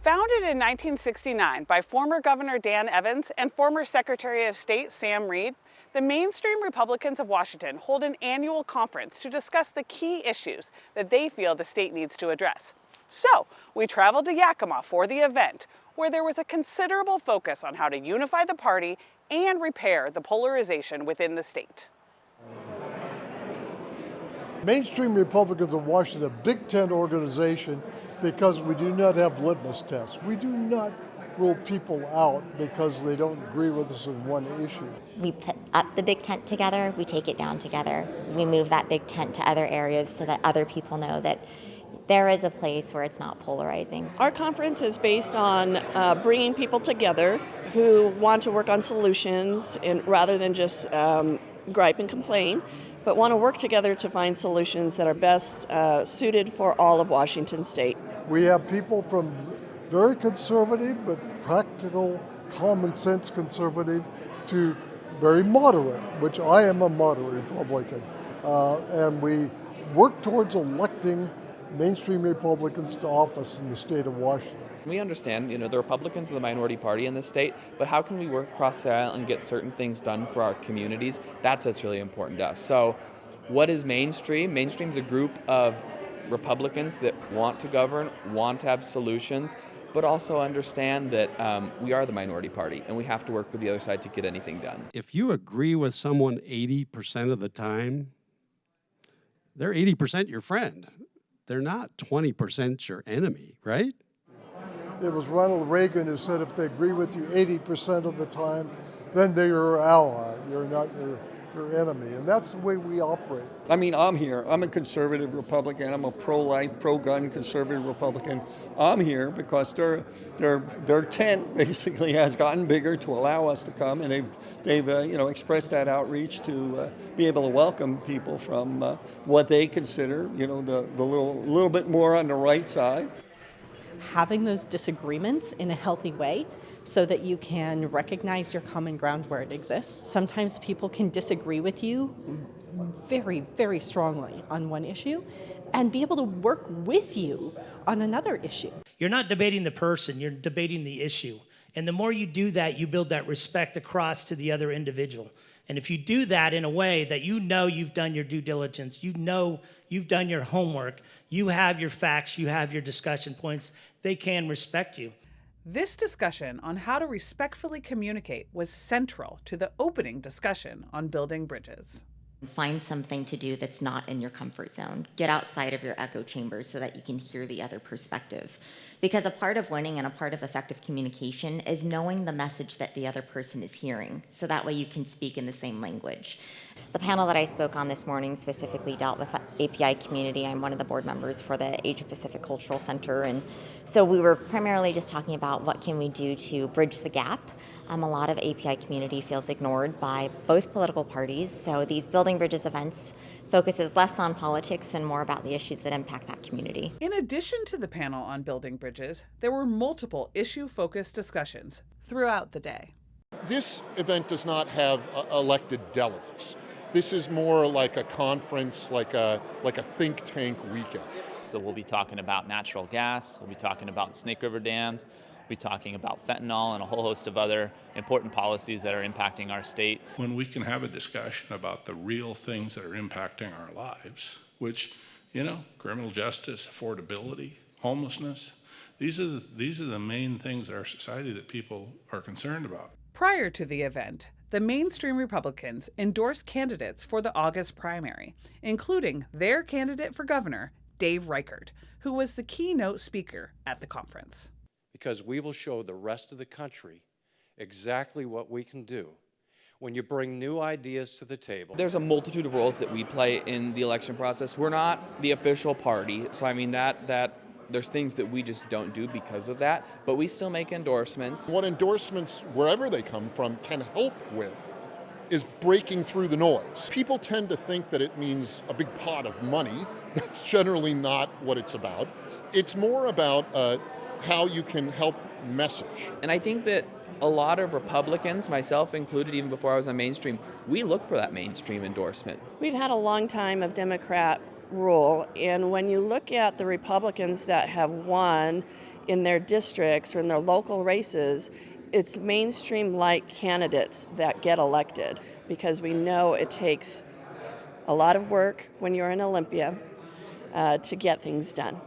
Founded in 1969 by former Governor Dan Evans and former Secretary of State Sam Reed, the mainstream Republicans of Washington hold an annual conference to discuss the key issues that they feel the state needs to address. So, we traveled to Yakima for the event, where there was a considerable focus on how to unify the party and repair the polarization within the state. Mainstream Republicans of Washington, a Big Tent organization, because we do not have litmus tests. We do not rule people out because they don't agree with us on one issue. We put up the big tent together, we take it down together. We move that big tent to other areas so that other people know that there is a place where it's not polarizing. Our conference is based on bringing people together who want to work on solutions rather than just gripe and complain, but want to work together to find solutions that are best suited for all of Washington State. We have people from very conservative but practical, common sense conservative to very moderate, which I am a moderate Republican. And we work towards electing mainstream Republicans to office in the state of Washington. We understand, the Republicans are the minority party in this state, but how can we work across the aisle and get certain things done for our communities? That's what's really important to us. So what is mainstream? Mainstream is a group of Republicans that want to govern, want to have solutions, but also understand that we are the minority party and we have to work with the other side to get anything done. If you agree with someone 80% of the time, they're 80% your friend. They're not 20% your enemy, right? It was Ronald Reagan who said if they agree with you 80% of the time, then they're your ally. You're not your enemy. And that's the way we operate. I mean, I'm here. I'm a conservative Republican. I'm a pro-life, pro-gun conservative Republican. I'm here because their tent basically has gotten bigger to allow us to come, and they've expressed that outreach to be able to welcome people from what they consider, the little bit more on the right side. Having those disagreements in a healthy way so that you can recognize your common ground where it exists. Sometimes people can disagree with you very, very strongly on one issue and be able to work with you on another issue. You're not debating the person, you're debating the issue. And the more you do that, you build that respect across to the other individual. And if you do that in a way that you've done your due diligence, you've done your homework, you have your facts, you have your discussion points, they can respect you. This discussion on how to respectfully communicate was central to the opening discussion on building bridges. Find something to do that's not in your comfort zone. Get outside of your echo chamber so that you can hear the other perspective. Because a part of winning and a part of effective communication is knowing the message that the other person is hearing, so that way you can speak in the same language. The panel that I spoke on this morning specifically dealt with API community. I'm one of the board members for the Asia Pacific Cultural Center, and so we were primarily just talking about what can we do to bridge the gap. A lot of API community feels ignored by both political parties, so these Building Bridges events focuses less on politics and more about the issues that impact that community. In addition to the panel on building bridges, there were multiple issue-focused discussions throughout the day. This event does not have elected delegates. This is more like a conference, like a think tank weekend. So we'll be talking about natural gas, we'll be talking about Snake River dams, we'll be talking about fentanyl and a whole host of other important policies that are impacting our state. When we can have a discussion about the real things that are impacting our lives, which, criminal justice, affordability, homelessness, these are the main things in our society that people are concerned about. Prior to the event, the mainstream Republicans endorsed candidates for the August primary, including their candidate for governor, Dave Reichert, who was the keynote speaker at the conference. Because we will show the rest of the country exactly what we can do when you bring new ideas to the table. There's a multitude of roles that we play in the election process. We're not the official party, so that there's things that we just don't do because of that, but we still make endorsements. What endorsements, wherever they come from, can help with is breaking through the noise. People tend to think that it means a big pot of money. That's generally not what it's about. It's more about how you can help message. And I think that a lot of Republicans, myself included, even before I was on mainstream, we look for that mainstream endorsement. We've had a long time of Democrat rule. And when you look at the Republicans that have won in their districts or in their local races, it's mainstream-like candidates that get elected, because we know it takes a lot of work when you're in Olympia to get things done.